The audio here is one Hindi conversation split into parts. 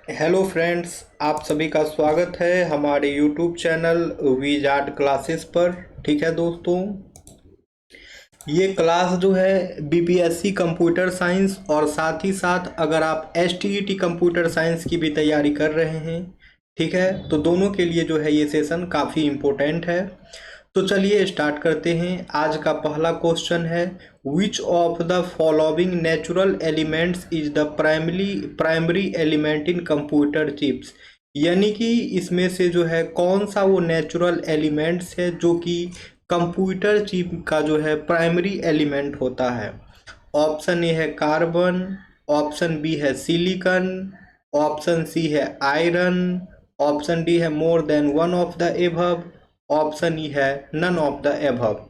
हेलो फ्रेंड्स, आप सभी का स्वागत है हमारे यूट्यूब चैनल वीजार्ड क्लासेस पर। ठीक है दोस्तों, ये क्लास जो है बीपीएससी कंप्यूटर साइंस और साथ ही साथ अगर आप एसटीईटी कंप्यूटर साइंस की भी तैयारी कर रहे हैं, ठीक है, तो दोनों के लिए जो है ये सेशन काफ़ी इम्पोर्टेंट है। तो चलिए स्टार्ट करते हैं। आज का पहला क्वेश्चन है, which of the following natural elements is the primary element in computer chips. यानी कि इसमें से जो है कौन सा वो नेचुरल एलिमेंट्स है जो कि कंप्यूटर चिप का जो है प्राइमरी एलिमेंट होता है। ऑप्शन ए है कार्बन, ऑप्शन बी है सिलिकॉन, ऑप्शन सी है आयरन, ऑप्शन डी है more than one of the above, option E है नन ऑफ द एबव।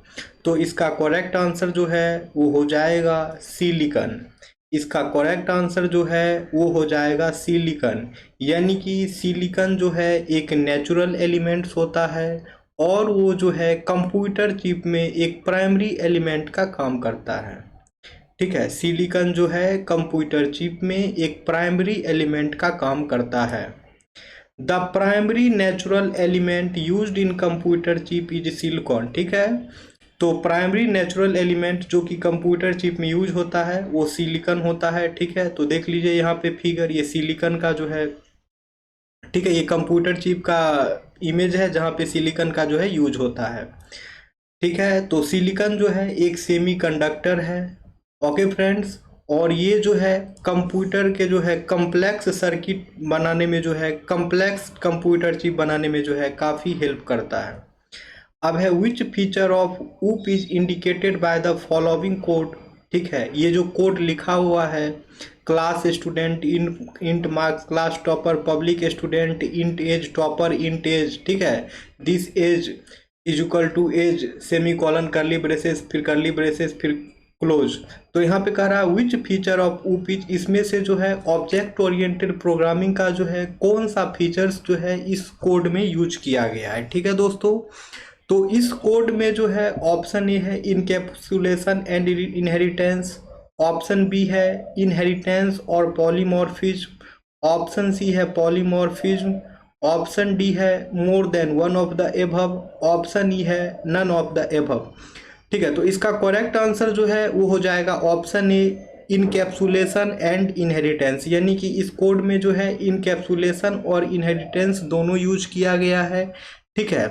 तो इसका करेक्ट आंसर जो है वो हो जाएगा सिलिकॉन। इसका करेक्ट आंसर जो है वो हो जाएगा सिलिकॉन। यानी कि सिलिकॉन जो है एक नेचुरल एलिमेंट्स होता है और वो जो है कंप्यूटर चिप में एक प्राइमरी एलिमेंट का काम करता है। ठीक है, सिलिकॉन जो है कंप्यूटर चिप में एक प्राइमरी एलिमेंट का काम करता है। The primary natural element used in computer chip is silicon. ठीक है, तो प्राइमरी नेचुरल एलिमेंट जो कि कंप्यूटर चिप में यूज होता है वो सिलिकॉन होता है। ठीक है, तो देख लीजिए यहाँ पे फिगर, ये सिलिकॉन का जो है, ठीक है, ये कंप्यूटर चिप का इमेज है जहाँ पे सिलिकॉन का जो है यूज होता है। ठीक है, तो सिलिकॉन जो है एक सेमीकंडक्टर है। ओके फ्रेंड्स, और ये जो है कंप्यूटर के जो है कम्प्लेक्स सर्किट बनाने में, जो है कम्प्लेक्स कंप्यूटर चिप बनाने में जो है काफ़ी हेल्प करता है। अब है which feature of OOP is indicated by the following code. ठीक है, ये जो कोड लिखा हुआ है, class student int marks, class topper, public student int age, topper int age. ठीक है, this age is equal to age semicolon curly braces, फिर करली ब्रेसेस, फिर क्लोज। तो यहाँ पे कह रहा है which feature of OOP is, इसमें से जो है ऑब्जेक्ट ओरिएंटेड प्रोग्रामिंग का जो है कौन सा फीचर्स जो है इस कोड में यूज किया गया है। ठीक है दोस्तों, तो इस कोड में जो है ऑप्शन ए है encapsulation and inheritance, option B है इनहेरिटेंस और पॉलीमॉर्फिज्म, ऑप्शन सी है पॉलीमॉर्फिज्म, ऑप्शन डी है more than one of the above, option E है नन ऑफ द एबव। ठीक है, तो इसका करेक्ट आंसर जो है वो हो जाएगा option A encapsulation and inheritance. यानी कि इस कोड में जो है इनकैप्सुलेशन और इनहेरिटेंस दोनों यूज किया गया है। ठीक है,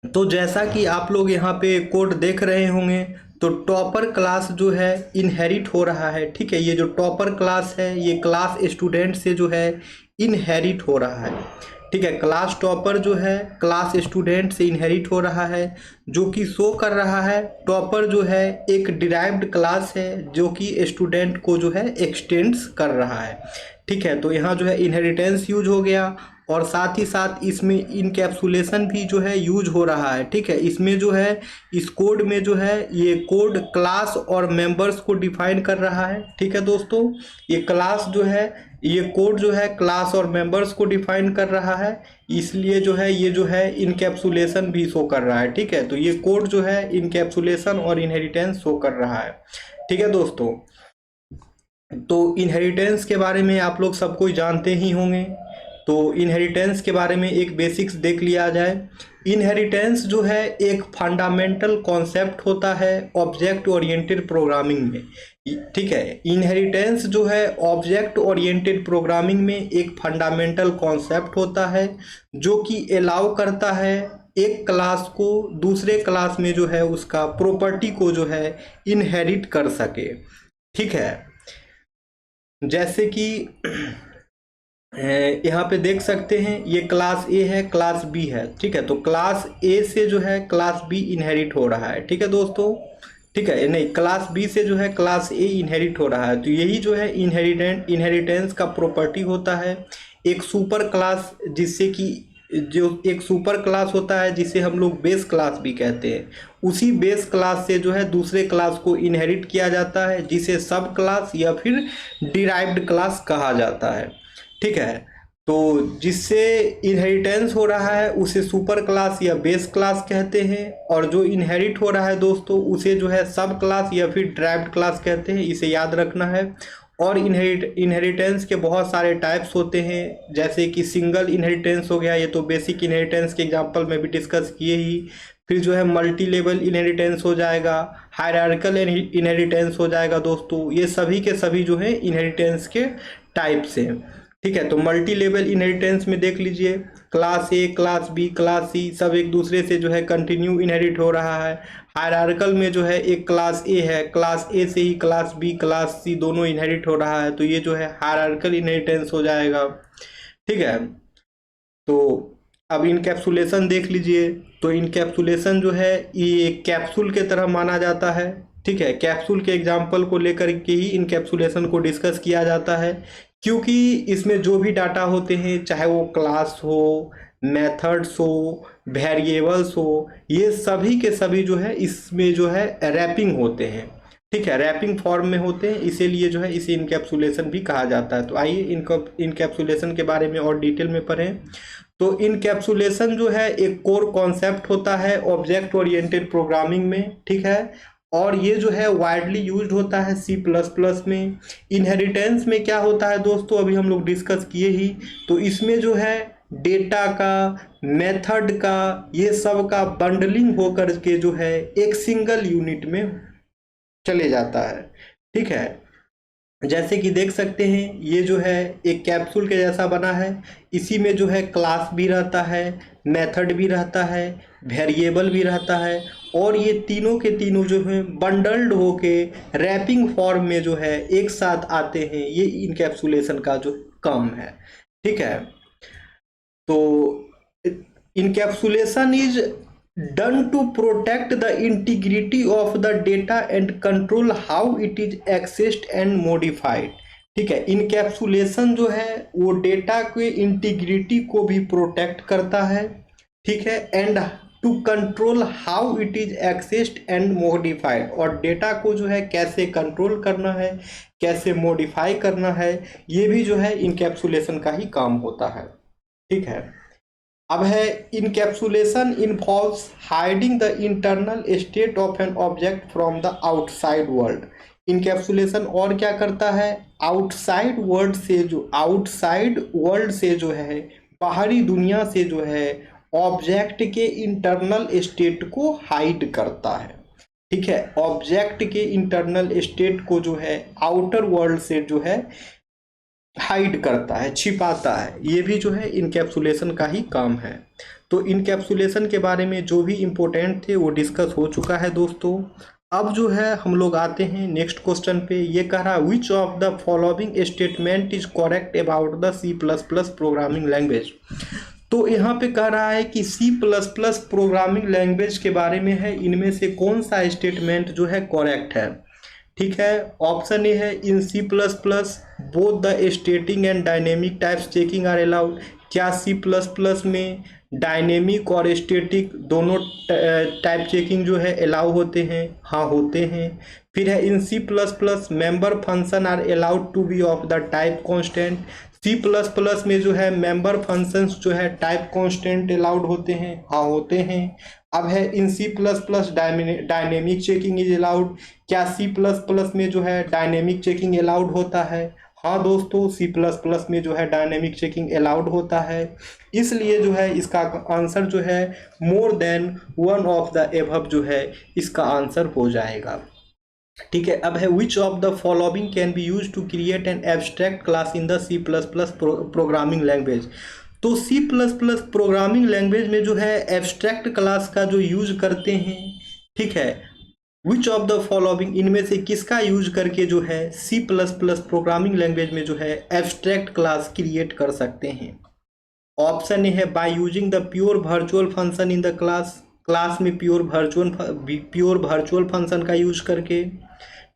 तो जैसा कि आप लोग यहाँ पे कोड देख रहे होंगे, तो टॉपर क्लास जो है इनहेरिट हो रहा है। ठीक है, ये जो टॉपर क्लास है ये क्लास स्टूडेंट से जो है इनहेरिट हो रहा है। ठीक है, क्लास टॉपर जो है क्लास स्टूडेंट से इनहेरिट हो रहा है, जो कि शो कर रहा है टॉपर जो है एक डिराइव्ड क्लास है जो कि स्टूडेंट को जो है एक्सटेंड्स कर रहा है। ठीक है, तो यहाँ जो है इनहेरिटेंस यूज हो गया और साथ ही साथ इसमें इनकैप्सुलेशन भी जो है यूज हो रहा है। ठीक है, इसमें जो है इस कोड में जो है ये कोड क्लास और मेंबर्स को डिफाइन कर रहा है। ठीक है दोस्तों, ये क्लास जो है, ये कोड जो है क्लास और मेंबर्स को डिफाइन कर रहा है, इसलिए जो है ये जो है इनकैप्सुलेशन भी शो कर रहा है। ठीक है, तो ये कोड जो है इनकैप्सुलेशन और इनहेरिटेंस शो कर रहा है। ठीक है दोस्तों, तो इनहेरिटेंस के बारे में आप लोग सब कोई जानते ही होंगे। तो इनहेरिटेंस के बारे में एक बेसिक्स देख लिया जाए। इनहेरिटेंस जो है एक फंडामेंटल कॉन्सेप्ट होता है ऑब्जेक्ट ओरिएंटेड प्रोग्रामिंग में। ठीक है, इनहेरिटेंस जो है ऑब्जेक्ट ओरिएंटेड प्रोग्रामिंग में एक फंडामेंटल कॉन्सेप्ट होता है जो कि अलाउ करता है एक क्लास को दूसरे क्लास में जो है उसका प्रॉपर्टी को जो है इनहेरिट कर सके। ठीक है, जैसे कि यहाँ पे देख सकते हैं ये क्लास ए है, क्लास बी है। ठीक है, तो क्लास ए से जो है क्लास बी इनहेरिट हो रहा है। ठीक है दोस्तों, ठीक है, नहीं, क्लास बी से जो है क्लास ए इनहेरिट हो रहा है। तो यही जो है इनहेरिटेंस का प्रॉपर्टी होता है। एक सुपर क्लास, जिससे कि जो एक सुपर क्लास होता है जिसे हम लोग बेस क्लास भी कहते हैं, उसी बेस क्लास से जो है दूसरे क्लास को इनहेरिट किया जाता है जिसे सब क्लास या फिर डिराइव्ड क्लास कहा जाता है। ठीक है, तो जिससे इनहेरिटेंस हो रहा है उसे सुपर क्लास या बेस क्लास कहते हैं, और जो इनहेरिट हो रहा है दोस्तों उसे जो है सब क्लास या फिर डिराइव्ड क्लास कहते हैं, इसे याद रखना है। और इनहेरिटेंस के बहुत सारे टाइप्स होते हैं, जैसे कि सिंगल इनहेरिटेंस हो गया, ये तो बेसिक इनहेरिटेंस के एग्जांपल में भी डिस्कस किए ही। फिर जो है मल्टी लेवल इनहेरिटेंस हो जाएगा, हायरार्किकल इनहेरिटेंस हो जाएगा दोस्तों। ये सभी के सभी जो है इनहेरिटेंस के टाइप्स हैं। ठीक है, तो मल्टी लेवल इनहेरिटेंस में देख लीजिए, class A, class B, class C सब एक दूसरे से जो है कंटिन्यू इनहेरिट हो रहा है। हायरार्किकल में जो है एक क्लास ए है, क्लास ए से ही क्लास बी, क्लास सी दोनों इनहेरिट हो रहा है, तो ये जो है हायरार्किकल इनहेरिटेंस हो जाएगा। ठीक है, तो अब इनकैप्सुलेशन देख लीजिए। तो इनकैप्सुलेशन जो है ये कैप्सूल के तरह माना जाता है। ठीक है, कैप्सूल के एग्जाम्पल को लेकर के ही इनकैप्सुलेशन को डिस्कस किया जाता है, क्योंकि इसमें जो भी डाटा होते हैं, चाहे वो क्लास हो, मेथड्स हो, वेरिएबल्स हो, ये सभी के सभी जो है इसमें जो है रैपिंग होते हैं। ठीक है, रैपिंग फॉर्म में होते हैं, इसीलिए जो है इसे इनकैप्सुलेशन भी कहा जाता है। तो आइए इनकैप्सुलेशन के बारे में और डिटेल में पढ़ें। तो इनकैप्सुलेशन जो है एक कोर कॉन्सेप्ट होता है ऑब्जेक्ट ओरिएंटेड प्रोग्रामिंग में। ठीक है, और ये जो है वाइडली यूज्ड होता है सी प्लस प्लस में। इनहेरिटेंस में क्या होता है दोस्तों, अभी हम लोग डिस्कस किए ही। तो इसमें जो है डेटा का, मेथड का, ये सब का बंडलिंग होकर के जो है एक सिंगल यूनिट में चले जाता है। ठीक है, जैसे कि देख सकते हैं ये जो है एक कैप्सूल के जैसा बना है। इसी में जो है क्लास भी रहता है, मेथड भी रहता है, वेरिएबल भी रहता है, और ये तीनों के तीनों जो है बंडल्ड होके रैपिंग फॉर्म में जो है एक साथ आते हैं। ये इनकैप्सुलेशन का जो काम है। ठीक है, तो encapsulation is done to protect the integrity of the data and control how it is accessed and modified। ठीक है, इनकैप्सुलेशन जो है वो डेटा के इंटीग्रिटी को भी प्रोटेक्ट करता है। ठीक है, and to control how it is accessed and modified, और डेटा को जो है कैसे कंट्रोल करना है, कैसे मॉडिफाई करना है, ये भी जो है इनकैप्सुलेशन का ही काम होता है। ठीक है, अब है encapsulation involves hiding the internal state of an object from the outside world. Encapsulation और क्या करता है, आउटसाइड वर्ल्ड से जो है बाहरी दुनिया से जो है ऑब्जेक्ट के इंटरनल स्टेट को हाइड करता है। ठीक है, ऑब्जेक्ट के इंटरनल स्टेट को जो है आउटर वर्ल्ड से जो है हाइड करता है, छिपाता है। ये भी जो है इनकैप्सुलेशन का ही काम है। तो इनकैप्सुलेशन के बारे में जो भी इम्पोर्टेंट थे वो डिस्कस हो चुका है दोस्तों। अब जो है हम लोग आते हैं नेक्स्ट क्वेश्चन पे। ये कह रहा है which of the following statement is correct about the C plus plus programming language. तो यहाँ पे कह रहा है कि C plus plus programming language के बारे में है, इनमें से कौन सा स्टेटमेंट जो है करेक्ट है। ठीक है, ऑप्शन ए है in C plus plus both the static and dynamic types checking are allowed. क्या सी प्लस प्लस में डायनेमिक और स्टैटिक दोनों टाइप चेकिंग जो है अलाउ होते हैं? हाँ, होते हैं। फिर है in C plus plus member function are allowed to be of the type constant. C plus plus में जो है मेंबर फंक्शंस जो है टाइप कांस्टेंट अलाउड होते हैं? हाँ, होते हैं। अब है in C plus plus dynamic checking is allowed. क्या सी प्लस प्लस में जो है डायनेमिक चेकिंग अलाउड होता है? हाँ दोस्तों, सी प्लस प्लस में जो है डायनेमिक चेकिंग अलाउड होता है। इसलिए जो है इसका आंसर जो है more than one of the above जो है इसका आंसर हो जाएगा। ठीक है, अब है which of the following can be use to create an abstract class in the C plus plus programming language. तो C plus plus programming language में जो है एब्स्ट्रैक्ट क्लास का जो यूज करते हैं। ठीक है, विच ऑफ द फॉलोइंग इनमें से किसका यूज करके जो है C plus plus programming language में जो है एब्स्ट्रैक्ट क्लास क्रिएट कर सकते हैं? ऑप्शन ए है by using the pure virtual function in the class में प्योर वर्चुअल फंक्शन का यूज करके।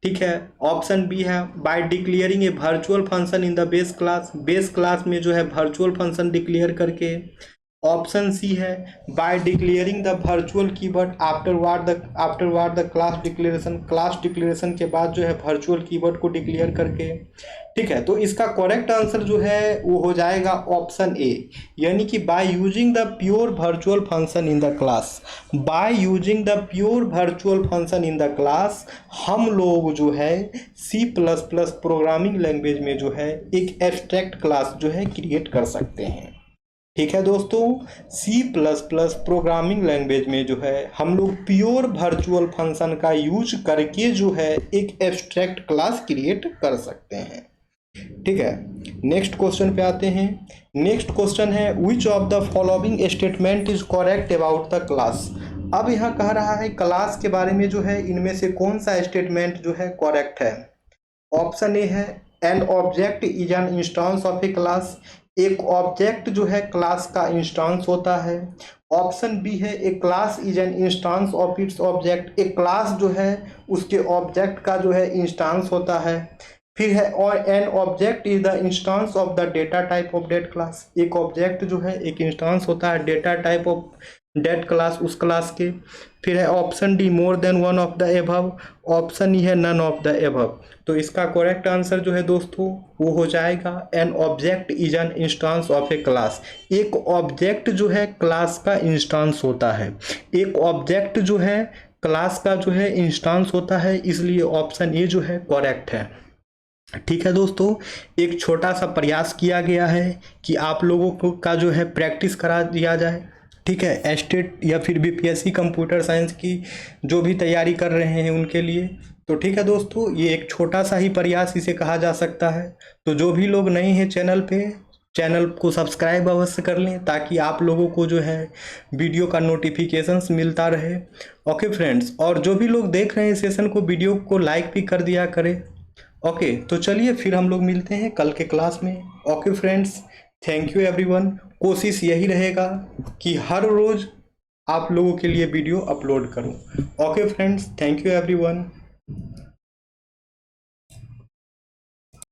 ठीक है, ऑप्शन बी है by declaring a virtual function in the base class में जो है वर्चुअल फंक्शन डिक्लेयर करके। ऑप्शन सी है by declaring the virtual keyword afterward the class declaration के बाद जो है वर्चुअल कीवर्ड को डिक्लेयर करके। ठीक है, तो इसका करेक्ट आंसर जो है वो हो जाएगा ऑप्शन ए, यानी कि bye using the pure virtual function in the class. Bye using the pure virtual function in the class हम लोग जो है C++ प्रोग्रामिंग लैंग्वेज में जो है एक एब्स्ट्रैक्ट क्लास जो है क्रिएट कर सकते हैं। ठीक है दोस्तों, C++ प्रोग्रामिंग लैंग्वेज में जो है हम लोग प्योर वर्चुअल फंक्शन का यूज करके जो है एक एब्स्ट्रैक्ट क्लास क्रिएट कर सकते हैं। ठीक है, नेक्स्ट क्वेश्चन पे आते हैं। नेक्स्ट क्वेश्चन है which of the following statement is correct about the class. अब यहाँ कह रहा है क्लास के बारे में जो है इनमें से कौन सा स्टेटमेंट जो है करेक्ट है। ऑप्शन ए है N object is an instance of A class, एक ऑब्जेक्ट जो है क्लास का इंस्टेंस होता है। ऑप्शन बी है a class is an instance of its object, एक क्लास जो है उसके ऑब्जेक्ट का जो है इंस्टेंस होता है। फिर है और an object is the instance of the data type of that class, एक ऑब्जेक्ट जो है एक इंस्टेंस होता है data type of that class उस क्लास के। फिर है option D more than one of the above, option E है नन ऑफ द एबव। तो इसका करेक्ट आंसर जो है दोस्तों वो हो जाएगा N object is an instance of A class, एक ऑब्जेक्ट जो है क्लास का इंस्टेंस होता है, एक ऑब्जेक्ट जो है क्लास का जो है इंस्टेंस होता है, इसलिए ऑप्शन ए जो है करेक्ट है। ठीक है दोस्तों, एक छोटा सा प्रयास किया गया है कि आप लोगों को का जो है प्रैक्टिस करा दिया जाए। ठीक है, एस्टेट या फिर बीपीएससी कंप्यूटर साइंस की जो भी तैयारी कर रहे हैं उनके लिए। तो ठीक है दोस्तों, ये एक छोटा सा ही प्रयास इसे कहा जा सकता है। तो जो भी लोग नए हैं चैनल पे, चैनल को सब्सक्राइब अवश्य कर लें ताकि आप लोगों को जो है वीडियो का नोटिफिकेशंस मिलता रहे। ओके फ्रेंड्स, और जो भी लोग देख रहे हैं सेशन को, वीडियो को लाइक भी कर दिया करें। ओके, तो चलिए फिर हम लोग मिलते हैं कल के क्लास में। Okay friends, thank you everyone. कोशिश यही रहेगा कि हर रोज़ आप लोगों के लिए वीडियो अपलोड करूं। Okay friends, thank you everyone.